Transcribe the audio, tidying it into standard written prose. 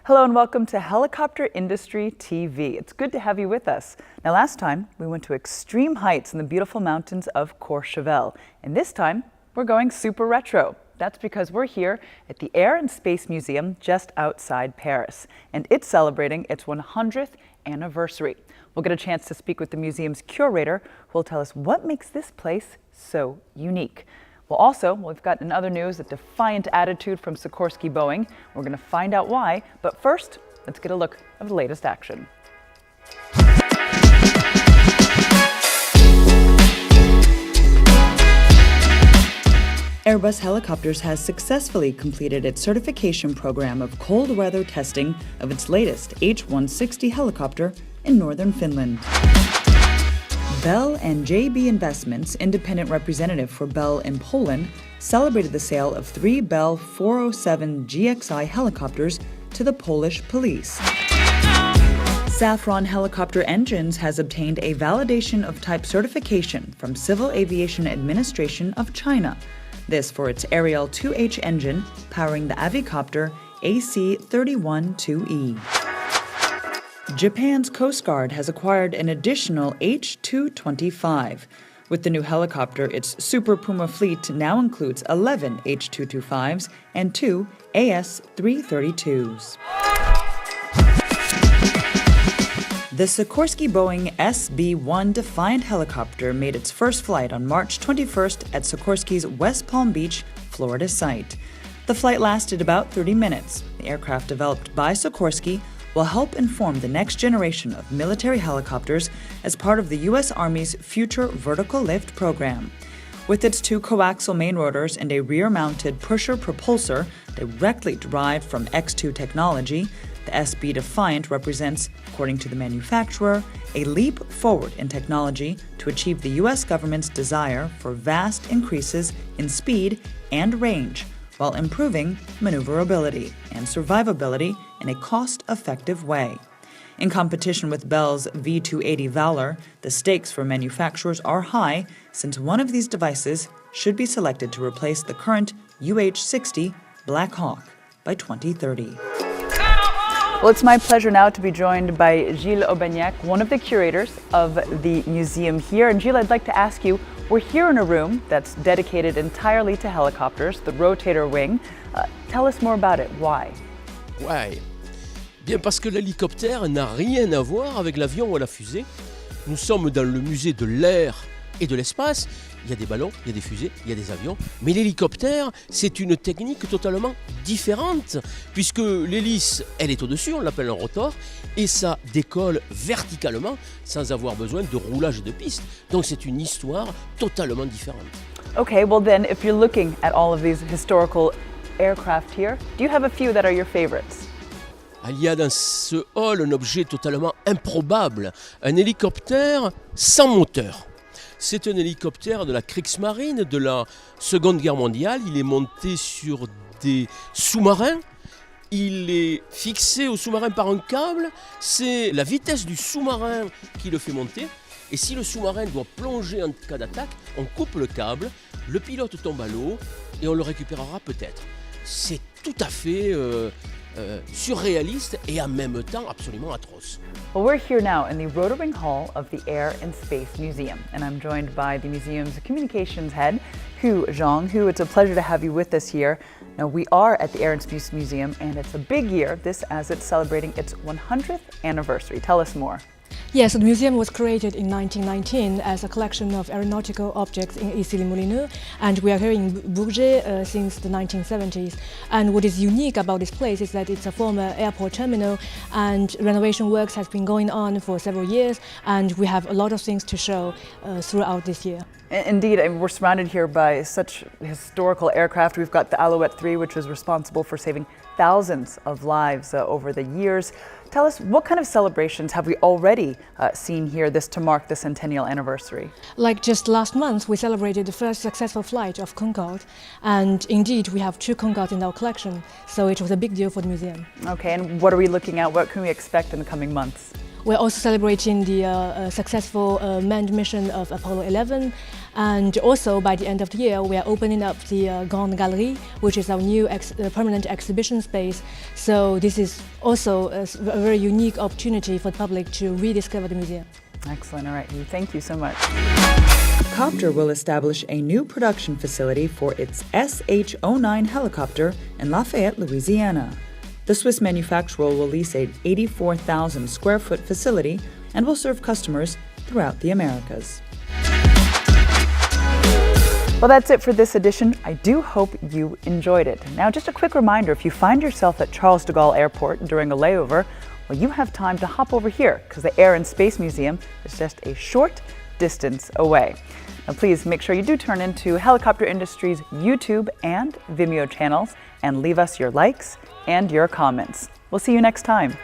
Hello and welcome to Helicopter Industry TV. It's good to have you with us. Now last time we went to extreme heights in the beautiful mountains of Courchevel, and this time we're going super retro. That's because we're here at the Air and Space Museum just outside Paris, and it's celebrating its 100th anniversary. We'll get a chance to speak with the museum's curator, who will tell us what makes this place so unique. We've got in other news a defiant attitude from Sikorsky Boeing. We're going to find out why, but first, let's get a look at the latest action. Airbus Helicopters has successfully completed its certification program of cold weather testing of its latest H-160 helicopter in northern Finland. Bell and JB Investments, independent representative for Bell in Poland, celebrated the sale of 3 Bell 407 GXI helicopters to the Polish police. Safran Helicopter Engines has obtained a validation of type certification from Civil Aviation Administration of China. This for its Ariel 2H engine powering the Avicopter AC-31-2E. Japan's Coast Guard has acquired an additional H-225. With the new helicopter, its Super Puma fleet now includes 11 H-225s and 2 AS-332s. The Sikorsky Boeing SB-1 Defiant helicopter made its first flight on March 21st at Sikorsky's West Palm Beach, Florida site. The flight lasted about 30 minutes. The aircraft developed by Sikorsky will help inform the next generation of military helicopters as part of the U.S. Army's Future Vertical Lift program. With its 2 coaxial main rotors and a rear-mounted pusher propulsor directly derived from X2 technology, the SB Defiant represents, according to the manufacturer, a leap forward in technology to achieve the U.S. government's desire for vast increases in speed and range, while improving maneuverability and survivability in a cost-effective way. In competition with Bell's V-280 Valor, the stakes for manufacturers are high, since one of these devices should be selected to replace the current UH-60 Black Hawk by 2030. Well, it's my pleasure now to be joined by Gilles Aubagnac, one of the curators of the museum here. And Gilles, I'd like to ask you, we're here in a room that's dedicated entirely to helicopters, the rotator wing. Tell us more about it. Why? Why? Bien parce que l'hélicoptère n'a rien à voir avec l'avion ou la fusée. Nous sommes dans le musée de l'air et de l'espace. Il y a des ballons, il y a des fusées, il y a des avions. Mais l'hélicoptère, c'est une technique totalement différente, puisque l'hélice, elle est au-dessus, on l'appelle un rotor, et ça décolle verticalement sans avoir besoin de roulage de piste. Donc c'est une histoire totalement différente. Okay, well then, if you're looking at all of these historical aircraft here, do you have a few that are your favorites? Il y a dans ce hall un objet totalement improbable, un hélicoptère sans moteur. C'est un hélicoptère de la Kriegsmarine de la Seconde Guerre mondiale. Il est monté sur des sous-marins. Il est fixé au sous-marin par un câble. C'est la vitesse du sous-marin qui le fait monter. Et si le sous-marin doit plonger en cas d'attaque, on coupe le câble, le pilote tombe à l'eau et on le récupérera peut-être. C'est tout à fait surréaliste et en même temps absolument atroce. Well, we're here now in the Rotoring Hall of the Air and Space Museum, and I'm joined by the museum's communications head, Hu Zhang. Hu, it's a pleasure to have you with us here. Now, we are at the Air and Space Museum, and it's a big year, this as it's celebrating its 100th anniversary. Tell us more. Yes, the museum was created in 1919 as a collection of aeronautical objects in Issy-les-Moulineaux, and we are here in Bourget since the 1970s. And what is unique about this place is that it's a former airport terminal, and renovation works has been going on for several years, and we have a lot of things to show throughout this year. Indeed, we're surrounded here by such historical aircraft. We've got the Alouette 3, which was responsible for saving thousands of lives over the years. Tell us, what kind of celebrations have we already seen here to mark the centennial anniversary? Like just last month, we celebrated the first successful flight of Concorde, and indeed we have 2 Concordes in our collection, so it was a big deal for the museum. Okay, and what are we looking at? What can we expect in the coming months? We're also celebrating the successful manned mission of Apollo 11. And also, by the end of the year, we are opening up the Grande Galerie, which is our new permanent exhibition space. So this is also a very unique opportunity for the public to rediscover the museum. Excellent. All right. Thank you so much. Kopter will establish a new production facility for its SH-09 helicopter in Lafayette, Louisiana. The Swiss manufacturer will lease an 84,000 square foot facility and will serve customers throughout the Americas. Well, that's it for this edition. I do hope you enjoyed it. Now, just a quick reminder, if you find yourself at Charles de Gaulle Airport during a layover, well, you have time to hop over here because the Air and Space Museum is just a short distance away. Now, please make sure you do turn into Helicopter Industries' YouTube and Vimeo channels and leave us your likes and your comments. We'll see you next time.